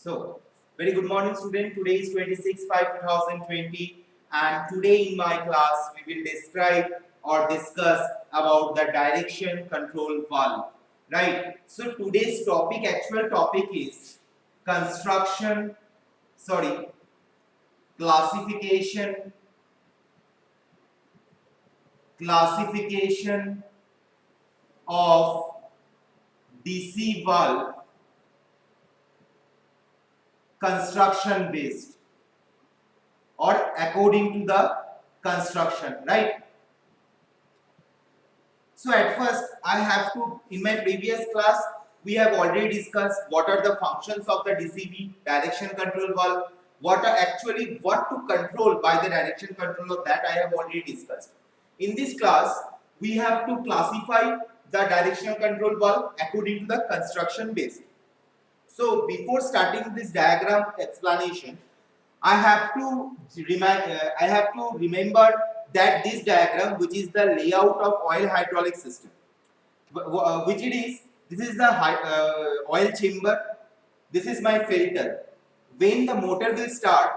So, very good morning student. Today is 26/5/2020 and today in my class we will describe or discuss about the direction control valve. Right. So today's actual topic is construction, sorry, classification, classification of DC valve construction based or according to the construction, right? So at first I have to, in my previous class we have already discussed what are the functions of the DCV, direction control valve, what to control by the direction control of that I have already discussed. In this class we have to classify the direction control valve according to the construction based. So before starting this diagram explanation, I have to remember that this diagram, which is the layout of oil hydraulic system, which it is. This is the oil chamber. This is my filter. When the motor will start,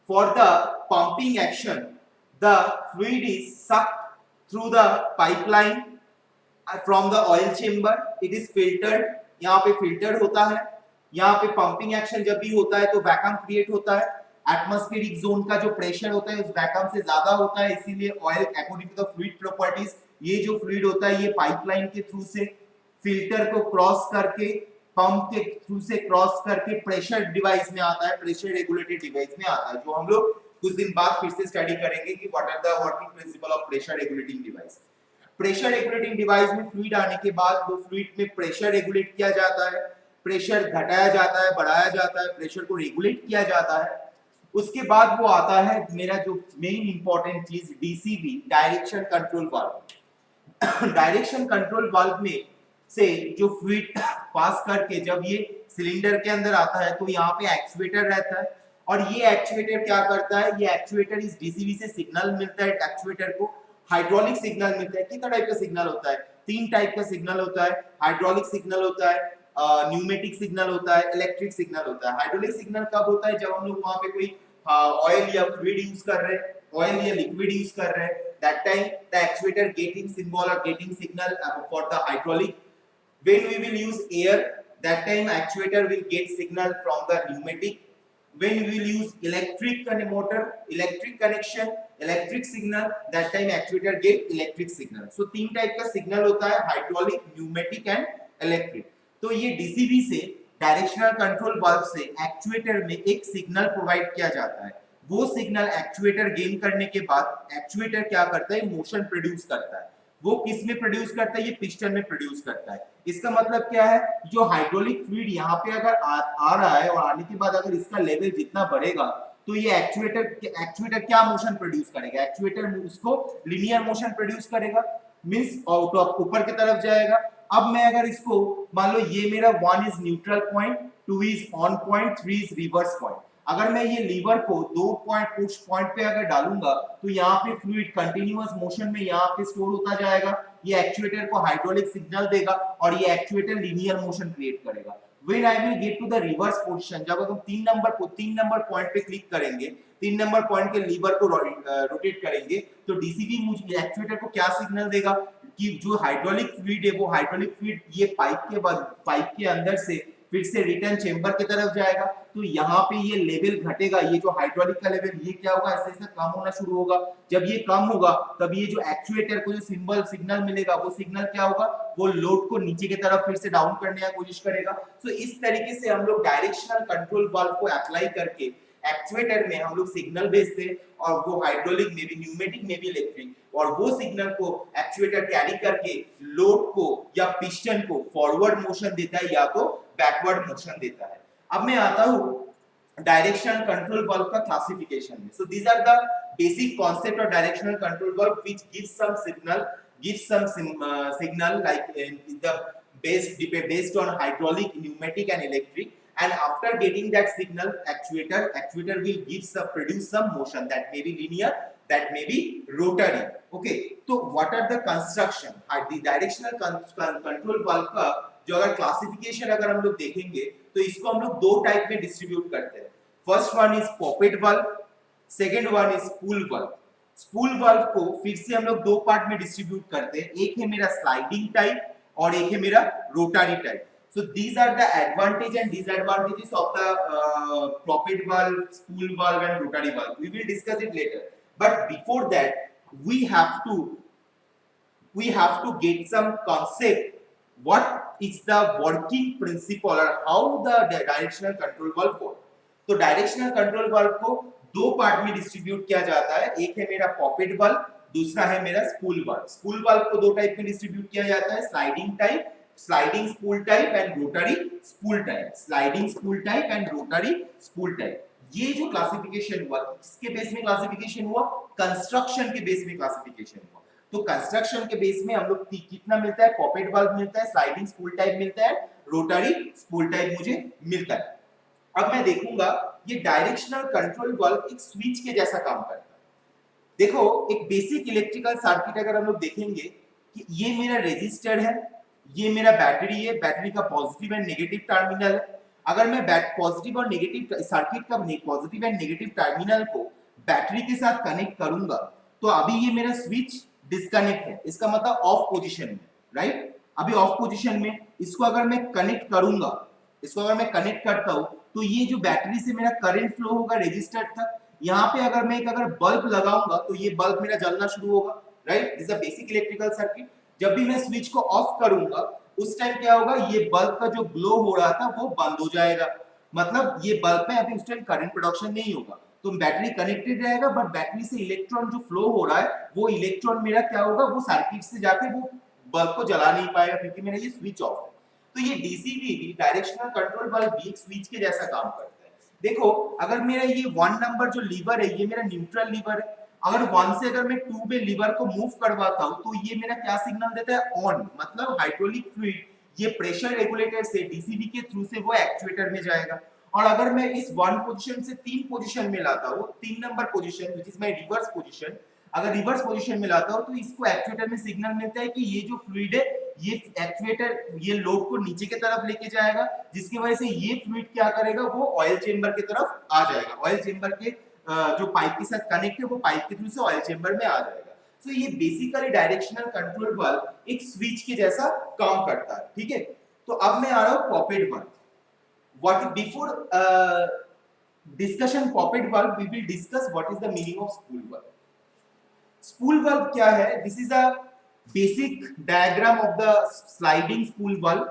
for the pumping action, the fluid is sucked through the pipeline from the oil chamber. It is filtered. यहाँ पे filtered होता है. यहाँ पे pumping action जब भी होता है तो वैक्यूम क्रिएट होता है. एटमॉस्फेरिक जोन का जो प्रेशर होता है उस वैक्यूम से ज्यादा होता है, इसीलिए oil according to the fluid properties ये जो फ्लूइड होता है ये पाइपलाइन के थ्रू से फिल्टर को क्रॉस करके पंप के थ्रू से क्रॉस करके प्रेशर डिवाइस में आता है, प्रेशर रेगुलेटेड डिवाइस में आता है, जो हम लोग कुछ दिन बाद फिर से स्टडी करेंगे कि what are the working principle of pressure regulating device. Pressure regulating device में फ्लूइड आने के बाद वो फ्लूइड में प्रेशर रेगुलेट किया जाता है, प्रेशर घटाया जाता है, बढ़ाया जाता है, प्रेशर को रेगुलेट किया जाता है. उसके बाद वो आता है मेरा जो मेन इंपॉर्टेंट चीज DCV, direction control valve. Direction control valve में से जो फ्लूइड पास करके जब ये सिलेंडर के अंदर आता है तो यहाँ पे एक्चुएटर रहता है और ये एक्चुएटर क्या करता है, ये एक्चुएटर इस डीसीवी से सिग्नल मिलता है. एक्चुएटर को हाइड्रोलिक सिग्नल मिलता है. कितना टाइप का सिग्नल होता है? 3 टाइप का सिग्नल होता है. हाइड्रोलिक सिग्नल होता है, न्यूमेटिक सिग्नल होता है, इलेक्ट्रिक सिग्नल होता है. हाइड्रोलिक सिग्नल कब होता है? जब हम लोग वहां पे कोई ऑयल या फ्लूइड यूज कर रहे हैं, ऑयल या लिक्विड यूज कर रहे हैं, that time the actuator getting symbol or getting signal for the hydraulic. When we will use air, that time actuator will get signal from the pneumatic. When we will use electric motor, electric connection, electric signal, that time actuator get electric signal. So 3 type का signal होता है, hydraulic, pneumatic and electric. तो ये DCV से, directional control valve से actuator में एक signal provide किया जाता है. वो सिग्नल एक्चुएटर गेन करने के बाद एक्चुएटर क्या करता है? मोशन प्रोड्यूस करता है. वो किस में प्रोड्यूस करता है? ये पिस्टन में प्रोड्यूस करता है. इसका मतलब क्या है? जो हाइड्रोलिक फ्लूइड यहाँ पे अगर आ रहा है और आने के बाद अगर इसका लेवल जितना बढ़ेगा तो ये एक्चुएटर क्या मोशन प्रोड्यूस करेगा? एक्चुएटर उसको लीनियर मोशन प्रोड्यूस करेगा, मींस ऊपर की तरफ जाएगा. अब मैं अगर इसको मान लो ये मेरा 1 is neutral point, 2 is on point, 3 is reverse point. अगर मैं ये लीवर को 2 पॉइंट पुश पॉइंट पे अगर डालूंगा तो यहाँ पे फ्लूइड कंटिन्यूअस मोशन में यहाँ पे स्टोर होता जाएगा. ये एक्चुएटर को हाइड्रोलिक सिग्नल देगा और ये एक्चुएटर लीनियर मोशन क्रिएट करेगा. When I will get to the reverse position, जब हम 3 नंबर पॉइंट पे क्लिक करेंगे, 3 नंबर पॉइंट के लीवर को रोटेट करेंगे तो डीसीवी मुझे एक्चुएटर को क्या सिग्नल देगा कि जो हाइड्रोलिक फ्लूइड है वो हाइड्रोलिक फ्लूइड ये पाइप के अंदर से फिर से रिटर्न चेंबर की तरफ जाएगा. तो यहाँ पे ये लेवल घटेगा, ये जो हाइड्रोलिक का लेवल ये क्या होगा? ऐसे ऐसे कम होना शुरू होगा. जब ये कम होगा तब ये जो एक्चुएटर को जो सिग्नल मिलेगा वो सिग्नल क्या होगा? वो लोड को नीचे की तरफ फिर से डाउन करने की कोशिश करेगा. तो इस तरीके से हम लोग डायरेक्शनल कंट्रोल वाल्व को अप्लाई करके एक्चुएटर में हम लोग सिग्नल भेजते हैं और वो हाइड्रोलिक में भी, न्यूमेटिक में भी, इलेक्ट्रिक, और वो सिग्नल को एक्चुएटर कैरी करके लोड को या पिस्टन को फॉरवर्ड मोशन देता है या तो बैकवर्ड मोशन देता है. अब मैं आता हूं डायरेक्शनल कंट्रोल वाल्व का क्लासिफिकेशन में. So these are the basic concept of directional control valve which gives some signal like in the based on hydraulic, pneumatic and electric, and after getting that signal actuator will produce some motion that may be linear, that may be rotary. Okay, so what are the construction the directional control valve का जो अगर classification अगर हम लोग देखेंगे तो इसको हम लोग दो टाइप में डिस्ट्रीब्यूट करते हैं। First one is poppet valve, second one is spool valve. Spool valve को फिर से हम लोग दो पार्ट में डिस्ट्रीब्यूट करते हैं, एक है मेरा स्लाइडिंग टाइप और एक है मेरा rotary type. So these are the advantage and disadvantages of the poppet valve, spool valve and rotary valve. We will discuss it later. But before that, we have to get some concept. What is the working principle or how the directional control valve works? तो directional control valve को दो part में distribute किया जाता है, एक है मेरा पॉपेट वाल्व, दूसरा है मेरा स्पूल वाल्व। स्पूल वाल्व को दो टाइप में डिस्ट्रीब्यूट किया जाता है, sliding type, sliding spool type and rotary spool type. Sliding spool type and rotary spool type, ये जो क्लासिफिकेशन हुआ किसके बेस में क्लासिफिकेशन हुआ? कंस्ट्रक्शन के बेस में क्लासिफिकेशन हुआ। तो कंस्ट्रक्शन के बेस में हम लोग कितना मिलता है? पॉपेट वाल्व मिलता है, स्लाइडिंग स्पूल टाइप मिलता है, रोटरी स्पूल टाइप मुझे मिलता है। अब मैं देखूंगा ये डायरेक्शनल कंट्रोल वाल्व एक स्विच के जैसा काम करता है। देखो एक बेसिक इलेक्ट्रिकल सर्किट अगर हम लोग देखेंगे कि ये मेरा रेजिस्टर है, ये मेरा बैटरी है, बैटरी का पॉजिटिव एंड नेगेटिव टर्मिनल है। अगर मैं पॉजिटिव और नेगेटिव सर्किट का पॉजिटिव एंड नेगेटिव टर्मिनल को बैटरी के साथ कनेक्ट करूंगा तो अभी ये मेरा स्विच डिस्कनेक्ट है, इसका मतलब ऑफ पोजीशन में, राइट? अभी ऑफ पोजीशन में इसको अगर मैं कनेक्ट करूंगा, इसको अगर मैं कनेक्ट करता हूं तो ये जो बैटरी से मेरा करंट फ्लो होगा रजिस्टर तक, यहाँ पे अगर मैं एक बल्ब लगाऊंगा तो ये बल्ब मेरा जलना शुरू होगा, right? This is a basic electrical circuit. जब भी मैं स्विच को ऑफ करूंगा उस टाइम क्या होगा? ये बल्ब का जो ग्लो हो रहा था वो बंद हो जाएगा, मतलब ये बल्ब में अभी उस टाइम करंट प्रोडक्शन नहीं होगा। तो बैटरी कनेक्टेड रहेगा बट बैटरी से इलेक्ट्रॉन जो फ्लो हो रहा है वो इलेक्ट्रॉन मेरा क्या होगा? वो सर्किट से जाके वो बल्ब को जला नहीं पाएगा क्योंकि मेरा ये स्विच ऑफ है। तो ये डीसीवी डायरेक्शनल कंट्रोल वाल्व भी एक स्विच के जैसा काम करता है। देखो अगर मेरा ये 1 नंबर जो लीवर है ये मेरा न्यूट्रल लीवर है, अगर 1 से अगर मैं 2 पे लीवर को मूव करवाता हूं तो ये मेरा क्या सिग्नल देता है? ऑन, मतलब हाइड्रोलिक फ्लूइड ये प्रेशर रेगुलेटर से डीसीवी के थ्रू से वो एक्चुएटर में जाएगा। और अगर मैं इस 1 पोजीशन से 3 पोजीशन में लाता हूं, 3 number position which is my reverse position, अगर रिवर्स पोजीशन में लाता हूं तो इसको एक्चुएटर में सिग्नल मिलता है कि ये जो फ्लूइड है ये एक्चुएटर ये लोड को नीचे की तरफ लेके जाएगा, जिसकी वजह से ये फ्लूइड क्या करेगा? वो ऑयल चेंबर की तरफ आ जाएगा। ऑयल चेंबर के जो पाइप के साथ कनेक्ट है वो पाइप के थ्रू से ऑयल चेंबर में आ जाएगा। तो ये बेसिकली डायरेक्शनल कंट्रोल वाल्व एक स्विच के जैसा काम करता है, ठीक है? तो अब मैं आ रहा हूं poppet valve. What before discussion poppet valve we will discuss what is the meaning of spool valve. Spool valve क्या है? This is a basic diagram of the sliding spool valve.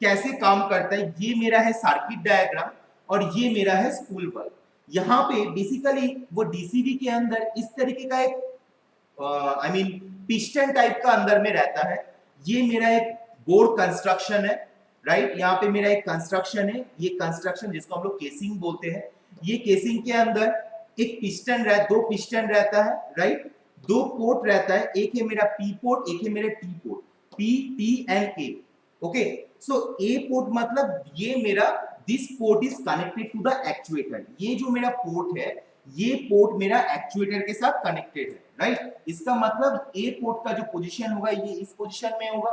कैसे काम करता है ये मेरा है सर्किट डायग्राम और ये मेरा है स्पूल वाल्व। यहाँ पे बेसिकली वो डीसीवी के अंदर इस तरीके का एक पिस्टन टाइप का अंदर में रहता है। ये मेरा एक बोर्ड कंस्ट्रक्शन है, राइट? यहाँ पे मेरा एक कंस्ट्रक्शन है, ये कंस्ट्रक्शन जिसको हम लोग केसिंग बोलते हैं। ये केसिंग के अंदर एक पिस्टन दो पिस्टन रहता है, राइट? 2 पोर्ट रहता है, एक है मेरा पी पोर्ट, एक है मेरा T port, P T and A. Okay, so A port मतलब ये मेरा this port is connected to the actuator. ये जो मेरा पोर्ट है ये पोर्ट मेरा एक्चुएटर के साथ कनेक्टेड है, राइट? इसका मतलब ए पोर्ट का जो पोजीशन होगा ये इस पोजीशन में होगा।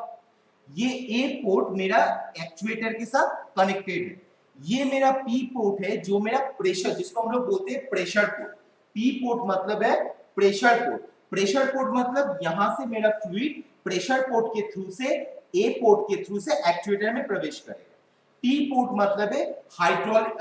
ये ए पोर्ट मेरा एक्चुएटर के साथ कनेक्टेड है। ये मेरा पी पोर्ट है जो मेरा प्रेशर, जिसको हम लोग बोलते हैं प्रेशर पोर्ट। पी पोर्ट मतलब है प्रेशर पोर्ट। प्रेशर पोर्ट मतलब यहां से मेरा फ्लूइड प्रेशर पोर्ट के थ्रू से ए पोर्ट के थ्रू से एक्चुएटर में प्रवेश करेगा। टी पोर्ट मतलब है हाइड्रोलिक।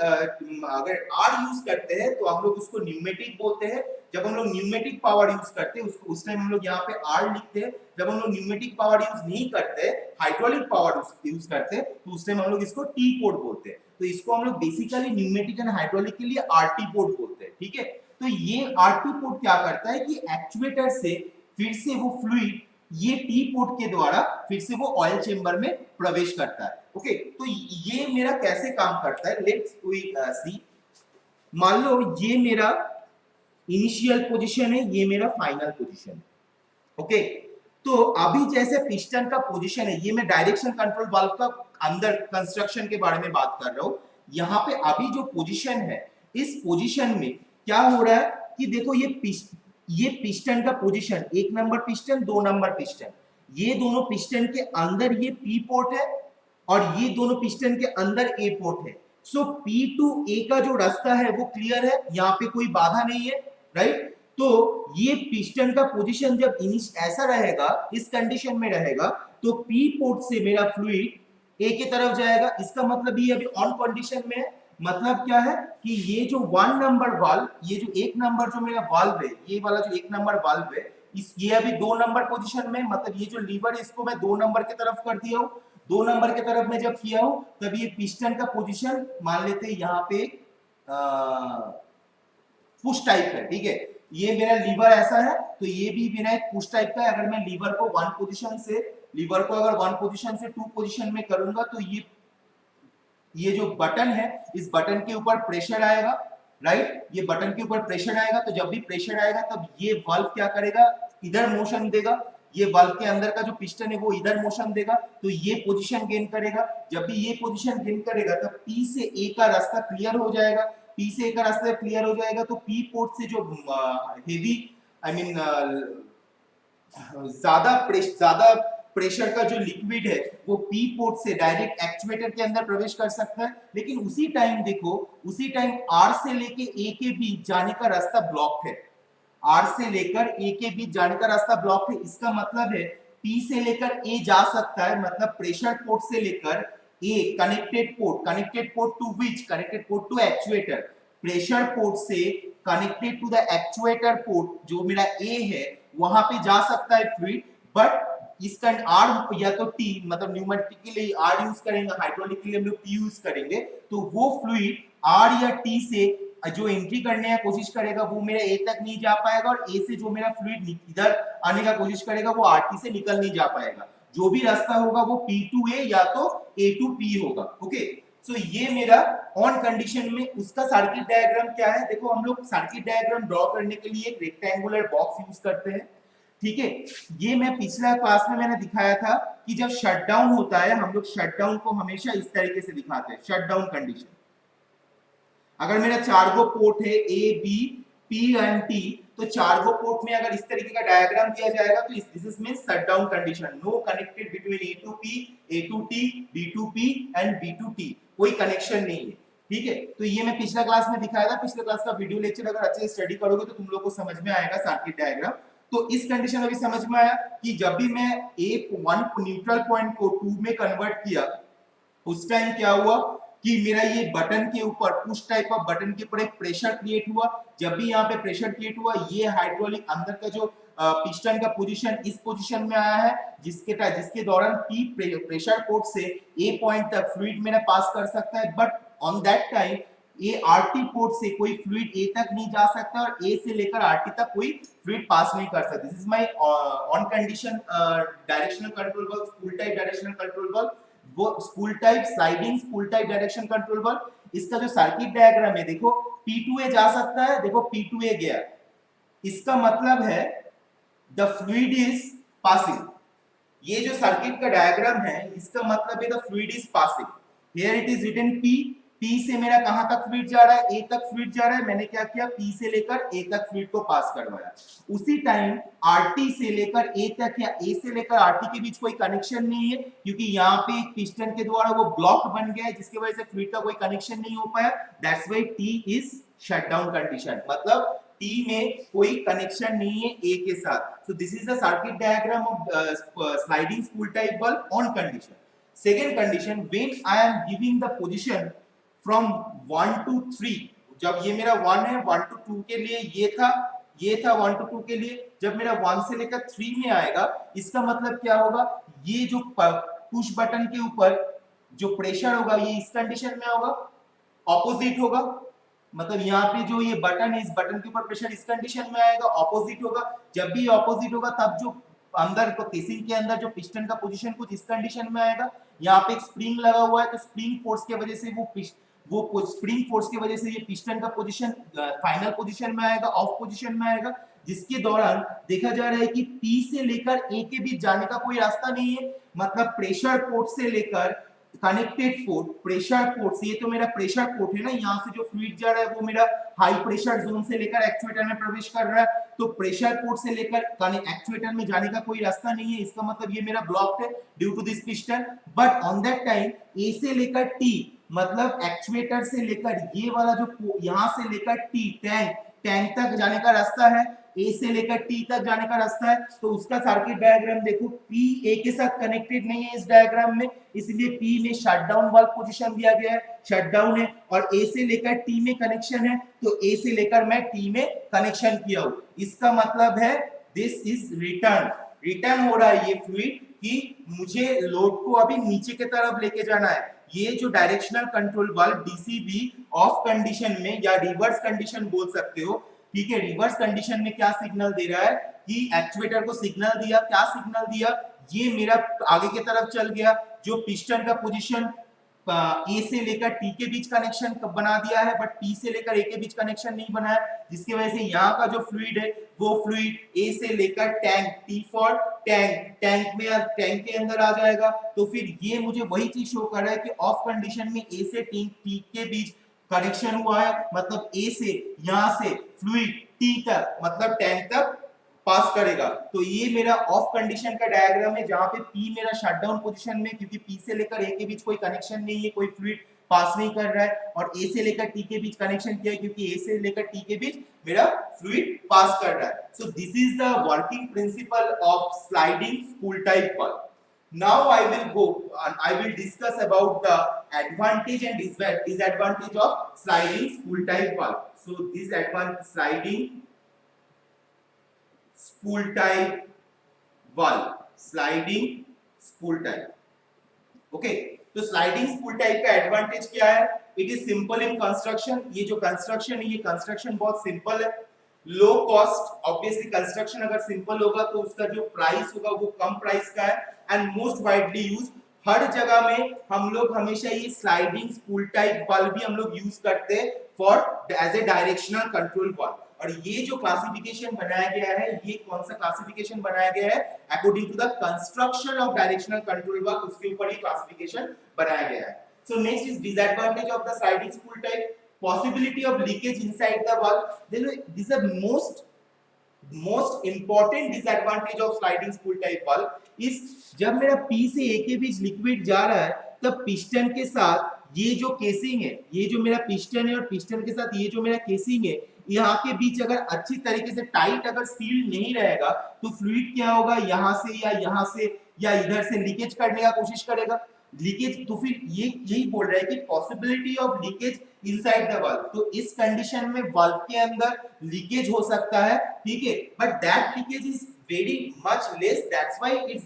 अगर आर यूज करते हैं तो हम लोग उसको न्यूमेटिक बोलते हैं। जब हम लोग न्यूमेटिक पावर यूज करते हैं उसको उस टाइम हम लोग यहाँ पे आर लिखते हैं। जब हम लोग न्यूमेटिक पावर यूज नहीं करते, हाइड्रोलिक पावर यूज करते हैं तो उस टाइम हम लोग इसको टी पोर्ट बोलते हैं। तो इसको हम लोग बेसिकली न्यूमेटिक एंड हाइड्रोलिक के लिए आरटी पोर्ट बोलते हैं, ठीक है? तो ये आरटी पोर्ट क्या करता है कि एक्चुएटर से फिर से वो फ्लूइड ये टी पोर्ट के द्वारा फिर से वो ऑयल चेंबर में प्रवेश करता है। ओके, तो ये मेरा कैसे काम करता है लेट्स वी सी। मान लो ये मेरा इनिशियल पोजीशन है, ये मेरा फाइनल पोजीशन है। ओके, तो अभी जैसे पिस्टन का पोजीशन है, ये मैं डायरेक्शन कंट्रोल वाल्व का अंदर कंस्ट्रक्शन के बारे में बात कर रहा हूं। यहाँ पे अभी जो पोजीशन है इस पोजीशन में क्या हो रहा है कि देखो ये पिस्टन का position 1 number piston 2 number piston, ये दोनों पिस्टन के अंदर ये पी पोर्ट है और ये दोनों पिस्टन के अंदर ए पोर्ट है। सो P टू A का जो रास्ता है वो क्लियर है, यहाँ पे कोई बाधा नहीं है, राइट। तो ये पिस्टन का पोजीशन जब ऐसा रहेगा, इस कंडीशन में रहेगा, तो P पोर्ट से मेरा फ्लूइड A की तरफ जाएगा। इसका मतलब ये अभी ऑन कंडीशन में है। मतलब क्या है कि ये जो 1 नंबर वाल्व, ये जो 1 नंबर जो मेरा वाल्व है, ये वाला जो 1 नंबर वाल्व है, ये अभी 2 नंबर पोजीशन में, मतलब ये जो लीवर है इसको मैं 2 नंबर की तरफ कर दिया हूँ। 2 नंबर की तरफ में जब किया हूं तब ये पिस्टन का पोजीशन मान लेते हैं यहाँ पे पुश टाइप है, ठीक है। ये मेरा लीवर ऐसा है, तो ये भी मेरा एक पुश टाइप का है। अगर मैं लीवर को 1 पोजीशन से, लीवर को अगर 1 पोजीशन से 2 पोजीशन में करूंगा तो ये जो बटन है, इस बटन के ऊपर प्रेशर आएगा, राइट। ये बटन के ऊपर प्रेशर आएगा, तो जब भी प्रेशर आएगा तब ये वाल्व क्या करेगा, इधर मोशन देगा। ये वाल्व के अंदर का जो पिस्टन है वो इधर मोशन देगा, तो ये पोजीशन गेन करेगा। जब भी ये पोजीशन गेन करेगा तब P से A का रास्ता क्लियर हो जाएगा। P से A का रास्ता क्लियर हो जाएगा तो P पोर्ट से जो हेवी, आई मीन ज्यादा प्रेशर का जो लिक्विड है वो P पोर्ट से डायरेक्ट एक्चुएटर के अंदर प्रवेश कर सकता है। लेकिन उसी टाइम देखो, उसी टाइम R से लेके A के बीच जाने का रास्ता ब्लॉक है। R से लेकर A के बीच जाने का रास्ता ब्लॉक है। इसका मतलब है P से लेकर A जा सकता है, मतलब प्रेशर पोर्ट से लेकर A connected port to which, connected port to actuator. Pressure port से connected to the actuator port जो मेरा A है वहां पे जा सकता है फ्लूइड। बट इसका R या तो T, मतलब न्यूमेटिकली R यूज करेंगे, हाइड्रोलिकली हम लोग T यूज करेंगे, तो वो फ्लूइड R या T से जो एंट्री करने की कोशिश करेगा वो मेरा A तक नहीं जा पाएगा, और A से जो मेरा फ्लूइड इधर आने का कोशिश करेगा वो RT से निकल नहीं जा पाएगा। जो भी रास्ता होगा वो P टू A या तो A टू P होगा। ओके, सो ये मेरा ऑन कंडीशन में उसका सर्किट डायग्राम क्या है। देखो, हम लोग सर्किट डायग्राम ड्रॉ करने के लिए एक रेक्टेंगुलर बॉक्स यूज करते हैं, ठीक है। ये मैं पिछला क्लास में मैंने दिखाया था कि जब शटडाउन होता है हम लोग शटडाउन को हमेशा इस तरीके से दिखाते हैं, शटडाउन कंडीशन। अगर मेरा 4 गो पोर्ट है A B P and T, तो 4 गो पोर्ट में अगर इस तरीके का डायग्राम दिया जाएगा तो this is means shutdown condition. No connected between A to P, A to T, B to P and B to T, कोई कनेक्शन नहीं है, ठीक है। तो ये मैं पिछला क्लास में दिखाया था। पिछले क्लास का वीडियो लेक्चर अगर अच्छे से स्टडी करोगे तो तुम लोग को समझ में आएगा सर्किट डायग्राम। तो इस कंडीशन में भी समझ में आया कि जब भी मैं A1 न्यूट्रल पॉइंट को 2 में कन्वर्ट किया उस टाइम क्या हुआ कि मेरा ये बटन के ऊपर, पुश टाइप ऑफ बटन के ऊपर एक प्रेशर क्रिएट हुआ। जब भी यहाँ पे प्रेशर क्रिएट हुआ, ये हाइड्रोलिक अंदर का जो पिस्टन का पोजीशन इस पोजीशन में आया है, जिसके दौरान P प्रेशर पोर्ट से A पॉइंट तक फ्लूइड मेरा पास कर सकता है। बट ऑन दैट टाइम ये RT पोर्ट से कोई फ्लूइड A तक नहीं जा सकता और A से लेकर RT तक कोई फ्लूइड पास नहीं कर सकता। This is my on condition directional control valve, spool type directional control valve, वो spool type sliding spool type direction control valve. इसका जो सर्किट डायग्राम है देखो, P2A जा सकता है, देखो P2A गया, इसका मतलब है द फ्लूइड इज पासिंग। ये जो सर्किट का डायग्राम है इसका मतलब है the fluid is passing. Here it is written P से मेरा कहां तक फ्लूइड जा रहा है, A तक फ्लूइड जा रहा है। मैंने क्या किया, P से लेकर A तक फ्लूइड को पास करवाया। उसी टाइम RT से लेकर A तक या A से लेकर RT के बीच कोई कनेक्शन नहीं है, क्योंकि यहाँ पे एक पिस्टन के द्वारा वो ब्लॉक बन गया है जिसकी वजह से फ्लूइड का कोई कनेक्शन नहीं हो पाया। That's why T is shutdown condition, मतलब T में कोई कनेक्शन नहीं है A के साथ। So this is the circuit diagram of sliding spool type valve on condition. Second condition, when I am giving the position from 1 to 3, जब ये मेरा 1 है, 1 to 2 के लिए ये था 1 to 2 के लिए, जब मेरा 1 से लेकर 3 में आएगा, इसका मतलब क्या होगा, ये जो पुश बटन के ऊपर जो प्रेशर होगा ये इस कंडीशन में होगा, ऑपोजिट होगा। मतलब यहाँ पे जो ये बटन है, इस बटन के ऊपर प्रेशर इस कंडीशन में आएगा, ऑपोजिट होगा। जब भी ऑपोजिट होगा तब जो अंदर को केसिंग के अंदर जो पिस्टन का पोजीशन कुछ इस कंडीशन में आएगा। यहाँ पे एक स्प्रिंग लगा हुआ है, तो स्प्रिंग फोर्स की वजह से वो स्प्रिंग फोर्स की वजह से ये पिस्टन का पोजीशन फाइनल पोजीशन में आएगा, ऑफ पोजीशन में आएगा, जिसके दौरान देखा जा रहा है कि P से लेकर A के बीच जाने का कोई रास्ता नहीं है। मतलब प्रेशर पोर्ट से लेकर कनेक्टेड पोर्ट, प्रेशर पोर्ट, ये तो मेरा प्रेशर पोर्ट है ना, यहाँ से जो फ्लूइड जा रहा है वो मेरा हाई प्रेशर जोन से लेकर एक्चुएटर में प्रवेश कर रहा है, तो प्रेशर पोर्ट से लेकर एक्चुएटर में जाने का कोई रास्ता नहीं है, इसका मतलब ये मेरा ब्लॉक्ड है due to this piston. But on that time A से लेकर टी, मतलब एक्चुएटर से लेकर ये वाला जो यहाँ से लेकर टी टैंक तक जाने का रास्ता है, ए से लेकर टी तक जाने का रास्ता है, तो उसका सर्किट डायग्राम देखो, पी ए के साथ कनेक्टेड नहीं है इस डायग्राम में, इसलिए पी में शटडाउन वाल्व पोजीशन दिया गया है, शटडाउन है, और ए से लेकर टी में कनेक्शन है, तो ए से लेकर मैं टी में कनेक्शन किया हूं, इसका मतलब है दिस इज रिटर्न हो रहा है ये फ्लूइड कि मुझे लोड को अभी नीचे की तरफ लेके जाना है। ये जो directional control valve DCB of condition में या रिवर्स कंडीशन बोल सकते हो, ठीक है, रिवर्स कंडीशन में क्या सिग्नल दे रहा है कि एक्चुएटर को सिग्नल दिया, क्या सिग्नल दिया, ये मेरा आगे की तरफ चल गया, जो पिस्टन का पोजीशन ए से लेकर टी के बीच कनेक्शन बना दिया है, बट टी से लेकर ए के बीच कनेक्शन नहीं बनाया, जिसकी वजह से यहाँ का जो फ्लूइड है वो फ्लूइड ए से लेकर टैंक, टी फॉर टैंक में, टैंक के अंदर आ जाएगा। तो फिर ये मुझे वही चीज शो कर रहा है कि ऑफ कंडीशन में ए से टी के बीच कनेक्शन हुआ है, मतलब ए से यहाँ से फ्लूइड टी तक, मतलब टैंक तक पास करेगा। तो ये मेरा ऑफ कंडीशन का डायग्राम है, जहां पे पी मेरा शटडाउन पोजीशन में, क्योंकि पी से लेकर ए के बीच कोई कनेक्शन नहीं है, कोई फ्लूइड पास नहीं कर रहा है, और ए से लेकर टी के बीच कनेक्शन किया है क्योंकि ए से लेकर टी के बीच मेरा फ्लूइड पास कर रहा है। So this is the working principle of sliding spool type valve. Now I will go and I will discuss about the advantage and disadvantage of sliding spool type valve. So this sliding spool type valve, sliding spool type, okay, तो sliding spool type का advantage क्या है? It is simple in construction, ये जो construction है ये construction बहुत simple है, लो कॉस्ट, ऑब्वियसली कंस्ट्रक्शन अगर सिंपल होगा तो उसका जो प्राइस होगा वो कम प्राइस का है, एंड मोस्ट वाइडली यूज, हर जगह में हम लोग हमेशा ये स्लाइडिंग स्पूल टाइप वाल्व भी हम लोग यूज करते हैं for as a directional control valve. और ये जो क्लासिफिकेशन बनाया गया है, ये कौन सा क्लासिफिकेशन बनाया गया है? According to the construction of directional control valve, उसके ऊपर ये क्लासिफिकेशन बनाया गया है। So next is disadvantage of the sliding spool type, possibility of leakage inside the valve. This is the most important disadvantage of sliding spool type valve is जब मेरा P से A के बीच लिक्विड जा रहा है, तब पिस्टन के साथ ये जो केसिंग है, ये जो मेरा पिस्टन है और पिस्टन के साथ ये जो मेरा केसिंग है, यहाँ के बीच अगर अच्छी तरीके से टाइट अगर सील नहीं रहेगा तो फ्लूइड क्या होगा, यहाँ से या इधर से लीकेज करने का कोशिश करेगा, लीकेज। तो फिर ये यही बोल रहा है कि possibility of leakage inside the valve, तो इस कंडीशन में वाल्व के अंदर लीकेज हो सकता है, ठीक है, but that leakage is very much less, that's why it's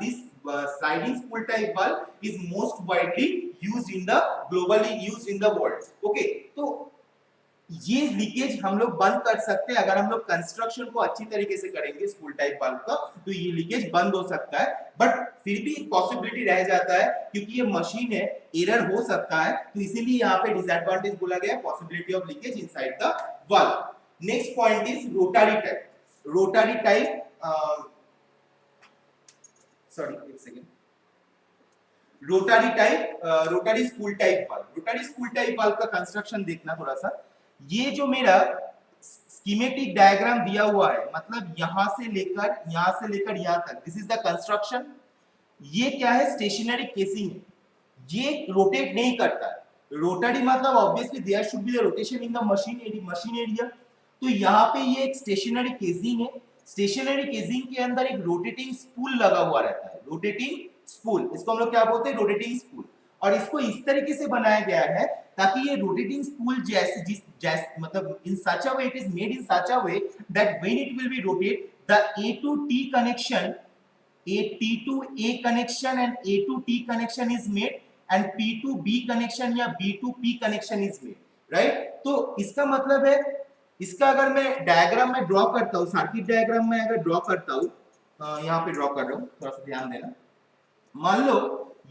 this sliding spool type valve is most widely used in the globally used in the world, okay। तो ये लीकेज हम लोग बंद कर सकते हैं अगर हम लोग कंस्ट्रक्शन को अच्छी तरीके से करेंगे स्पूल टाइप वाल्व का, तो ये लीकेज बंद हो सकता है, बट फिर भी एक पॉसिबिलिटी रह जाता है क्योंकि ये मशीन है, एरर हो सकता है, तो इसीलिए यहाँ पे डिसएडवांटेज बोला गया, possibility of leakage inside the valve. Next point is rotary type, rotary type rotary spool type valve, rotary spool type valve का कंस्ट्रक्शन देखना थोड़ा सा। ये जो मेरा स्कीमेटिक डायग्राम दिया हुआ है, मतलब यहां से लेकर यहां तक, दिस इज द कंस्ट्रक्शन। ये क्या है? स्टेशनरी केसिंग है, ये रोटेट नहीं करता है। रोटरी मतलब obviously there should be the rotation in the machine area. तो यहाँ पे ये एक स्टेशनरी केसिंग है, स्टेशनरी केसिंग के अंदर एक रोटेटिंग स्पूल लगा हुआ रहता है, रोटेटिंग स्पूल, इसको हम लोग क्या बोलते हैं? Rotating spool. और इसको इस तरीके से बनाया गया है ताकि ये रोटेटिंग स्पूल जैसे मतलब in such a way, it is made in such a way that when it will be rotate, the A to T connection, T to A connection and A to T connection is made, and P to B connection या B to P connection is made, right? तो इसका मतलब है, इसका अगर मैं diagram में draw करता हूँ, सर्किट डायग्राम में अगर ड्रॉ करता हूँ, यहाँ पे ड्रॉ कर रहा हूँ, थोड़ा सा ध्यान देना। मान लो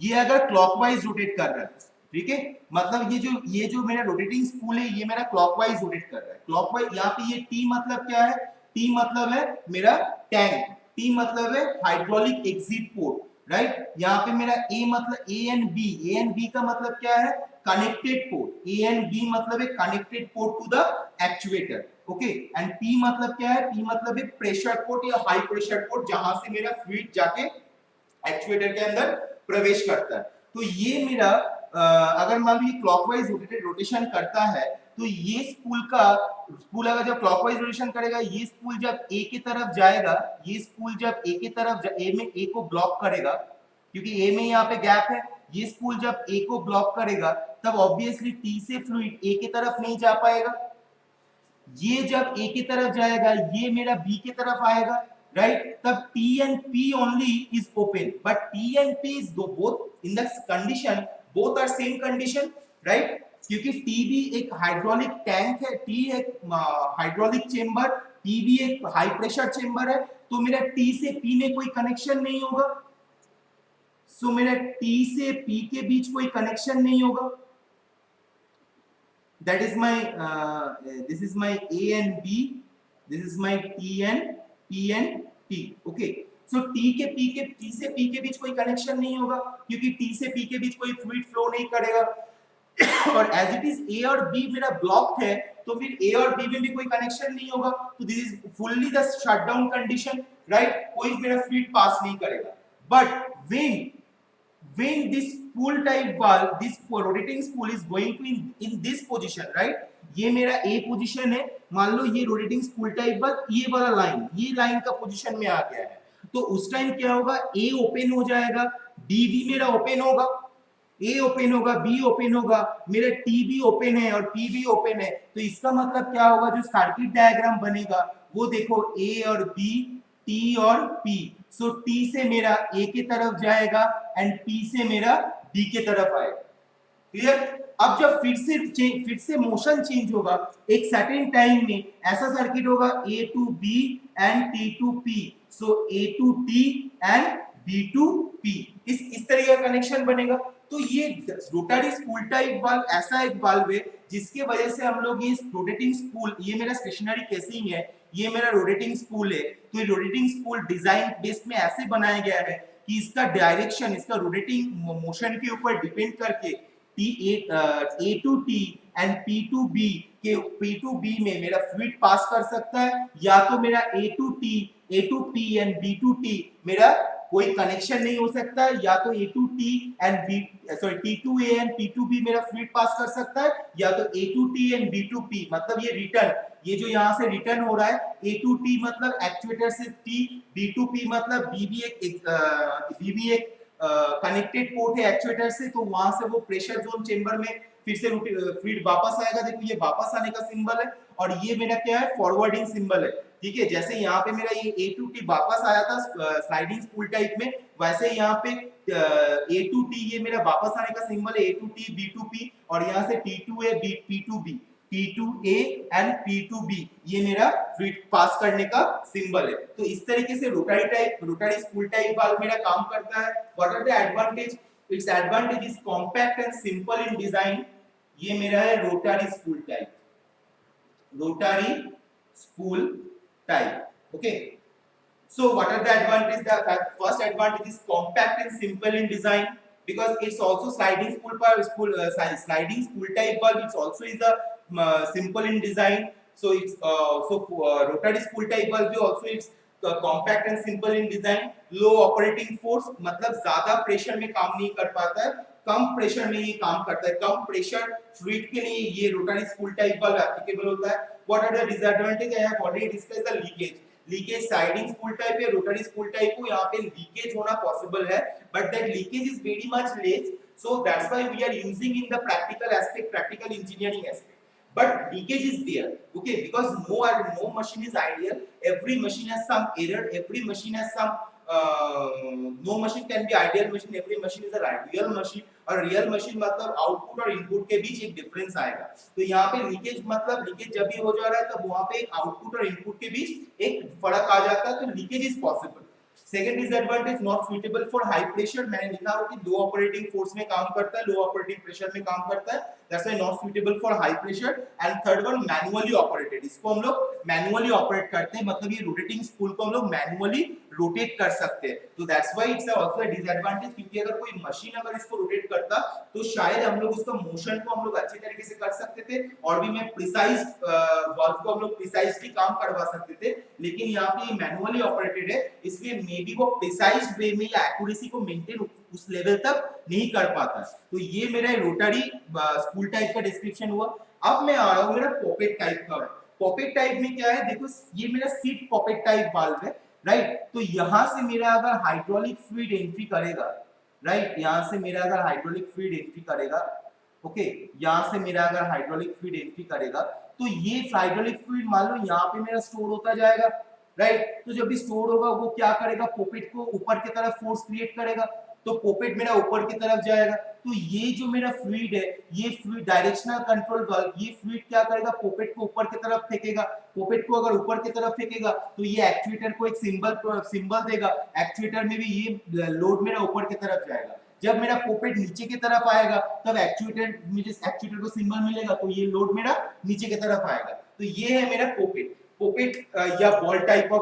ये अगर क्लॉकवाइज रोटेट कर रहा है, ठीक है, मतलब ये जो मेरा रोटेटिंग स्पूल है ये मेरा क्लॉकवाइज रोटेट कर रहा है, क्लॉकवाइज। यहाँ पे ये T मतलब क्या है? T मतलब है मेरा टैंक, T मतलब है हाइड्रोलिक एग्जिट पोर्ट, राइट। यहाँ पे मेरा ए मतलब ए एंड बी का मतलब क्या है, connected port. A and B मतलब एक connected port to the actuator, okay. And P मतलब क्या है, पी मतलब एक प्रेशर पोर्ट या हाई प्रेशर पोर्ट जहां से मेरा फ्लूइड जाके एक्चुएटर के अंदर प्रवेश करता है। तो ये मेरा अगर मान लो ये क्लॉकवाइज रोटेशन करता है, तो ये स्पूल अगर जब क्लॉकवाइज रोटेशन करेगा, ये स्पूल जब ए की तरफ जाएगा, ये स्पूल जब ए की तरफ ए में ए को ब्लॉक करेगा, क्योंकि ए में यहाँ पे गैप है, ये स्पूल जब ए को ब्लॉक करेगा तब ऑब्वियसली टी से फ्लूइड ए की तरफ नहीं जा पाएगा। ये जब ए की तरफ जाएगा, ये मेरा बी की तरफ आएगा, राइट। तब T and P only is open, but T and P is both in the condition, both are same condition, right? क्योंकि T भी एक हाइड्रोलिक टैंक है, T एक हाइड्रोलिक चेंबर, P भी एक हाई प्रेशर चेंबर है, तो मेरा T से P में कोई कनेक्शन नहीं होगा। सो मेरा T से P के बीच कोई कनेक्शन नहीं होगा। That is my this is my A and B, this is my T and P and T, okay। So T से P के बीच कोई कनेक्शन नहीं होगा, क्योंकि T से P के बीच कोई फ्लूइड फ्लो नहीं करेगा। और एज इट इज A और B मेरा ब्लॉक्ड है, तो फिर A और B में भी कोई कनेक्शन नहीं होगा, तो this is fully the shutdown condition, right. कोई मेरा फ्लूइड पास नहीं करेगा। But when this spool type valve, this rotating spool is going to in this position, right, ये मेरा A पोजीशन है, मान लो ये रोटेटिंग स्पूल टाइप वाल्व, ये वाला लाइन, ये लाइन का पोजीशन में आ गया है, तो उस टाइम क्या होगा, A ओपन हो जाएगा, B भी मेरा ओपन होगा, A ओपन होगा, B ओपन होगा, मेरा T भी ओपन है और P भी ओपन है। तो इसका मतलब क्या होगा, जो सर्किट डायग्राम बनेगा वो देखो A और B, T और P। सो T से मेरा A की तरफ जाएगा एंड P से मेरा B की तरफ आएगा। क्लियर। अब जब फिर से मोशन चेंज होगा एक सर्टेन टाइम में, ऐसा सर्किट होगा A to B and T to P, so A to T and B to P, इस तरह का कनेक्शन बनेगा। तो ये रोटरी स्पूल टाइप वाल्व ऐसा एक वाल्व है जिसके वजह से हम लोग ये रोटेटिंग स्पूल, ये मेरा स्टेशनरी केसिंग है, ये मेरा रोटेटिंग स्पूल है, तो ये रोटेटिंग स्पूल डिजाइन बेस में ऐसे बनाया गया है कि इसका डायरेक्शन, इसका रोटेटिंग मोशन के ऊपर डिपेंड करके A to T and P to B के P to B में मेरा फ्लूइड पास कर सकता है, या तो मेरा A to T, A to P and B to T मेरा कोई कनेक्शन नहीं हो सकता, या तो A to T and B sorry T to A and P to B मेरा फ्लूइड पास कर सकता है, या तो A to T and B to P, मतलब ये रिटर्न, ये जो यहाँ से रिटर्न हो रहा है, A to T मतलब एक्चुएटर से T, B to P मतलब B भी एक कनेक्टेड पोर्ट है एक्चुएटर से, तो वहां से वो प्रेशर जोन चेंबर में फिर से फ्लूइड वापस आएगा। देखो ये वापस आने का सिंबल है, और ये मेरा क्या है, फॉरवर्डिंग सिंबल है, ठीक है। जैसे यहाँ पे मेरा ये A to T वापस आया था स्लाइडिंग स्पूल टाइप में, वैसे यहाँ पे A to T ये मेरा वापस आने का सिंबल है, A to T B to P, और यहाँ से T to A P to B, P to A and P to B ये मेरा फ्लूइड पास करने का सिंबल है। तो इस तरीके से रोटरी स्पूल टाइप वाल्व मेरा काम करता है। What are the advantage? Its advantage is compact and simple in design. ये मेरा है rotary spool type, rotary spool type, okay। So what are the advantages? The first advantage is compact and simple in design, because it's also sliding sliding spool type valve, it's also is a simple in design, so it's rotary spool type valve also it's compact and simple in design। low operating force मतलब ज्यादा pressure में काम नहीं कर पाता है, कम pressure में ये काम करता है, कम प्रेशर फ्लूइड के लिए ये rotary spool type valve applicable होता है। What are the disadvantage? I have already discussed the leakage sliding spool type है, रोटरी स्पूल टाइप को यहाँ पे लीकेज होना पॉसिबल है, but that leakage is very much less, so that's why we are using in the practical aspect, practical engineering aspect, but leakage is there, okay, because no machine is ideal, every machine has some error, every machine has some no machine can be ideal machine, every machine is a real machine, और real machine मतलब output और input के बीच एक difference आएगा। तो यहाँ पे leakage मतलब लीकेज जब भी हो जा रहा है तब वहाँ पे एक आउटपुट और इनपुट के बीच एक फर्क आ जाता है, तो leakage is possible. Second disadvantage, not suitable for high pressure. मैंने लिखा हो कि लो ऑपरेटिंग फोर्स में काम करता है, लो ऑपरेटिंग प्रेशर में काम करता है, that's why not suitable for high pressure. And third one manually operated, इसको हम लोग मैनुअली ऑपरेट करते हैं, मतलब ये रोटेटिंग स्पूल को हम लोग मैनुअली रोटेट कर सकते हैं। तो that's why it's also a disadvantage, क्योंकि अगर कोई मशीन अगर इसको रोटेट करता तो शायद हम लोग उसका मोशन को हम लोग अच्छी तरीके से कर सकते थे और भी मैं प्रिसाइज वाल्व को हम लोग प्रिसाइजली काम करवा सकते थे। लेकिन यहाँ पे मैनुअली ऑपरेटेड है, इसलिए मे बी वो प्रिसाइज वे में या एक्यूरेसी को मेंटेन उस लेवल तक नहीं कर पाता। तो ये मेरा रोटरी स्पूल टाइप का डिस्क्रिप्शन हुआ। अब मैं आ रहा हूँ मेरा पॉपेट टाइप का। पॉपेट टाइप में क्या है, देखो ये मेरा सीट पॉपेट टाइप वाल्व है, राइट। तो यहां से मेरा अगर हाइड्रोलिक फ्लूइड एंट्री करेगा, राइट, यहां से मेरा अगर हाइड्रोलिक फ्लूइड एंट्री करेगा, ओके, यहां से मेरा अगर हाइड्रोलिक फ्लूइड एंट्री करेगा तो ये हाइड्रोलिक फ्लूइड मान लो यहाँ पे मेरा स्टोर होता जाएगा, राइट। तो जब भी स्टोर होगा वो क्या करेगा, पॉपेट को ऊपर की तरफ फोर्स क्रिएट करेगा, तो पॉपेट मेरा ऊपर की तरफ जाएगा। तो ये जो मेरा फ्लूइड है, ये फ्लूइड डायरेक्शनल कंट्रोल वाल्व, ये फ्लूइड क्या करेगा, पॉपेट को ऊपर की तरफ फेंकेगा। पॉपेट को अगर ऊपर की तरफ फेंकेगा तो ये एक्चुएटर को एक सिंबल देगा, एक्चुएटर में भी ये लोड मेरा ऊपर की तरफ जाएगा। जब मेरा पॉपेट नीचे की तरफ आएगा तब एक्चुएटर, मुझे एक्चुएटर को सिंबल मिलेगा तो ये लोड मेरा नीचे की तरफ आएगा। तो ये है मेरा पॉपेट या बॉल टाइप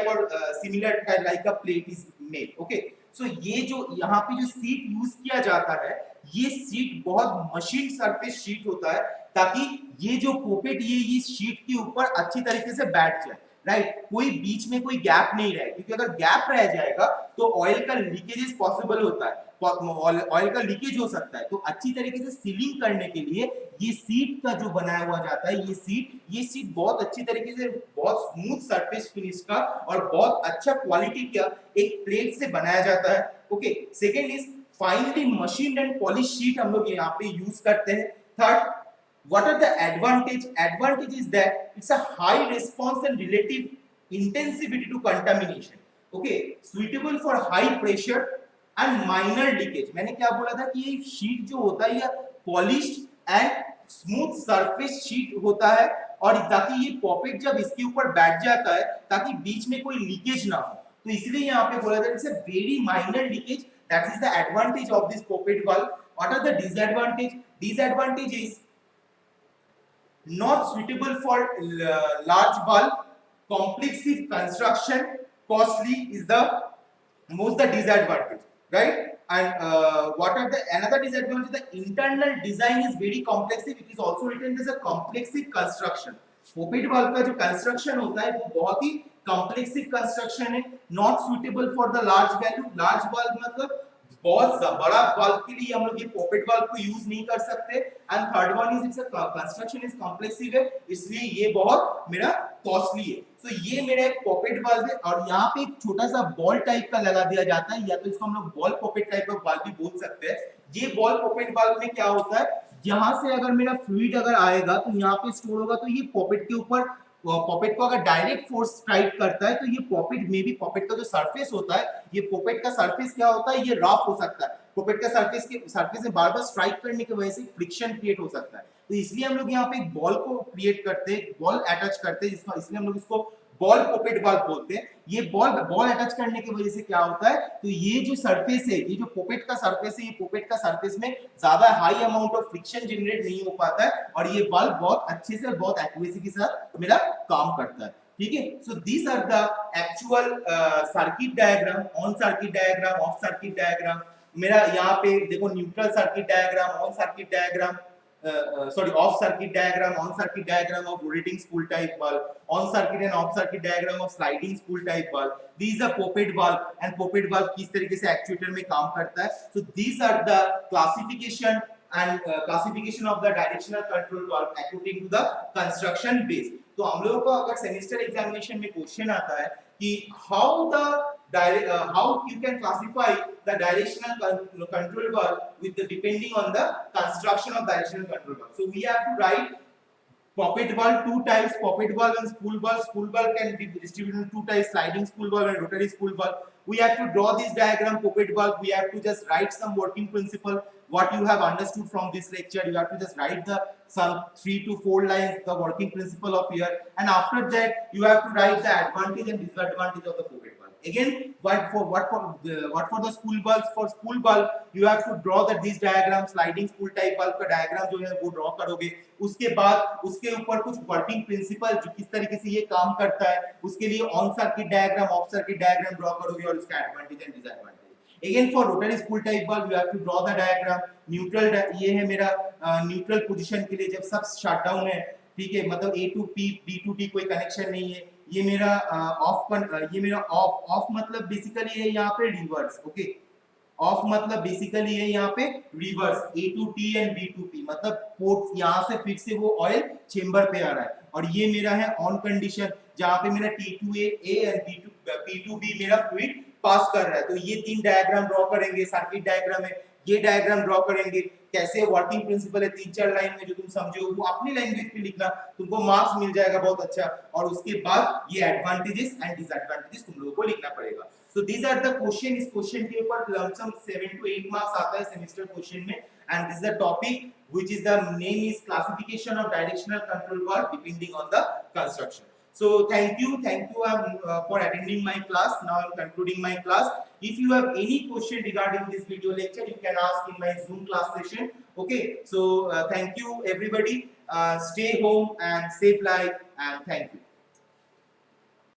और similar like a plate is made, okay. So ये जो यहाँ पे जो सीट यूज किया जाता है, ये सीट बहुत मशीन सरफेस शीट होता है, ताकि ये जो पॉपेट ये शीट के ऊपर अच्छी तरीके से बैठ जाए, राइट। कोई बीच में कोई गैप नहीं रहे, क्योंकि अगर गैप रह जाएगा तो ऑयल का लीकेजेस पॉसिबल होता है, ऑयल का लीकेज हो सकता है। तो अच्छी तरीके से सीलिंग करने के लिए ये सीट का जो बनाया हुआ जाता है, ये सीट बहुत अच्छी तरीके से, बहुत स्मूथ सरफेस फिनिश का और बहुत अच्छा क्वालिटी का एक प्लेट से बनाया जाता है, okay. Second is finally machined and polish sheet हम लोग यहाँ पे यूज करते हैं। Third, what are the advantage is that it's a high response and relative intensivity to contamination, okay, suitable for high pressure and minor leakage। मैंने क्या बोला था कि ये शीट जो होता है ये polished and smooth surface sheet होता है, और ताकि ये पॉपेट जब इसके ऊपर बैठ जाता है ताकि बीच में कोई लीकेज ना हो, तो इसलिए यहाँ पे बोला था it's a very minor leakage, that is the advantage of this poppet valve. What are the disadvantage is not suitable for large valve, complex construction, costly is the most the disadvantage, right? And what are the another disadvantage, the internal design is very complex, it is also written as a complex construction। Poppet valve का जो construction होता है वो बहुत ही complex construction है, not suitable for the large value. Large valve मतलब बहुत बड़ा वाल्व के लिए हम लोग ये पॉपेट वाल्व को यूज नहीं कर सकते। And third one is its construction is complexive है, इसलिए ये बहुत मेरा कॉस्टली है। तो ये मेरा एक पॉपेट वाल्व है, और यहाँ पे एक छोटा सा बॉल टाइप का लगा दिया जाता है, या तो इसको हम लोग बॉल पॉपेट टाइप का वाल्व भी बोल सकते हैं। ये बॉल पॉपेट वाल्व में क्या होता है, यहाँ से अगर मेरा फ्लूइड अगर आएगा तो यहाँ पे स्टोर होगा, तो ये पॉपेट के ऊपर, पॉपेट को अगर डायरेक्ट फोर्स स्ट्राइक करता है तो ये पॉपेट में भी, पॉपेट का जो सरफेस होता है, ये पॉपेट का सरफेस क्या होता है, ये रफ हो सकता है। पॉपेट का सरफेस में बार बार स्ट्राइक करने की वजह से फ्रिक्शन क्रिएट हो सकता है। तो इसलिए हम लोग यहाँ पे एक बॉल को क्रिएट करते हैं, बॉल अटैच करते हैं, जिसका इसलिए हम लोग इसको बॉल पॉपेट वाल्व बोलते हैं। ये बॉल अटैच करने की वजह से क्या होता है, तो ये जो सरफेस है, ये जो पॉपेट का सरफेस है, ये पॉपेट का सरफेस में ज्यादा high amount of friction generate नहीं हो पाता है, और ये वाल्व बहुत अच्छे से, बहुत एक्यूरेसी के साथ मेरा काम करता है, ठीक है। So these are the actual circuit diagram, on circuit diagram, off circuit diagram. मेरा यहाँ पे देखो neutral circuit diagram, on circuit diagram, off circuit diagram, on circuit diagram of rotating spool type valve, on circuit and off circuit diagram of sliding spool type valve. These are poppet valve, and poppet valve किस तरीके से actuator में काम करता है। So these are the classification and classification of the directional control valve according to the construction base। तो हम लोगों को अगर सेमेस्टर एग्जामिनेशन में क्वेश्चन आता है कि how you can classify the directional control valve with the depending on the construction of directional control valve, so we have to write poppet valve two types, poppet valve and spool valve. Spool valve can be distributed in two types, sliding spool valve and rotary spool valve. We have to draw this diagram, poppet valve. We have to just write some working principle, what you have understood from this lecture. You have to just write the some 3 to 4 lines, the working principle of here, and after that you have to write the advantage and disadvantage of the poppet valve। Again, what for the school bulbs? For school bulb you have to draw that this diagram, sliding spool type bulb का diagram जो है वो draw करोगे. उसके बाद उसके ऊपर कुछ working principle जो किस तरीके से ये काम करता है उसके लिए on circuit diagram, off circuit diagram draw करोगे और उसका advantage and disadvantage. Again, for rotary spool type bulb you have to draw the diagram. Neutral ये है मेरा neutral position के लिए जब सब shut down है, ठीक है, मतलब A to P, B to D कोई कनेक्शन नहीं है. ये मेरा ऑफ मतलब बेसिकली है यहाँ पे रिवर्स. ओके, ऑफ मतलब बेसिकली है यहाँ पे reverse. A to T and B to P मतलब पोर्ट यहाँ से फिर से वो ऑयल चेंबर पे आ रहा है. और ये मेरा है ऑन कंडीशन जहाँ पे मेरा T to A and P to B मेरा फ्लूइड पास कर रहा है. तो ये तीन डायग्राम ड्रॉ करेंगे. सर्किट डायग्राम है, ये डायग्राम ड्रॉ करेंगे. कैसे वर्किंग प्रिंसिपल है 3-4 लाइन में जो तुम समझो वो अपनी लैंग्वेज में लिखना, तुमको मार्क्स मिल जाएगा बहुत अच्छा. और उसके बाद ये एडवांटेजेस एंड डिसएडवांटेजेस तुम लोगों को लिखना पड़ेगा. सो दीस आर द क्वेश्चन. इस क्वेश्चन के ऊपर लमसम 7 to 8 मार्क्स आता है सेमेस्टर क्वेश्चन में. And this is the topic which is the name is classification of directional control valve depending on the construction. So thank you for attending my class. Now I'm concluding my class. If you have any question regarding this video lecture, you can ask in my Zoom class session. Okay, so thank you everybody. Stay home and save life, and thank you.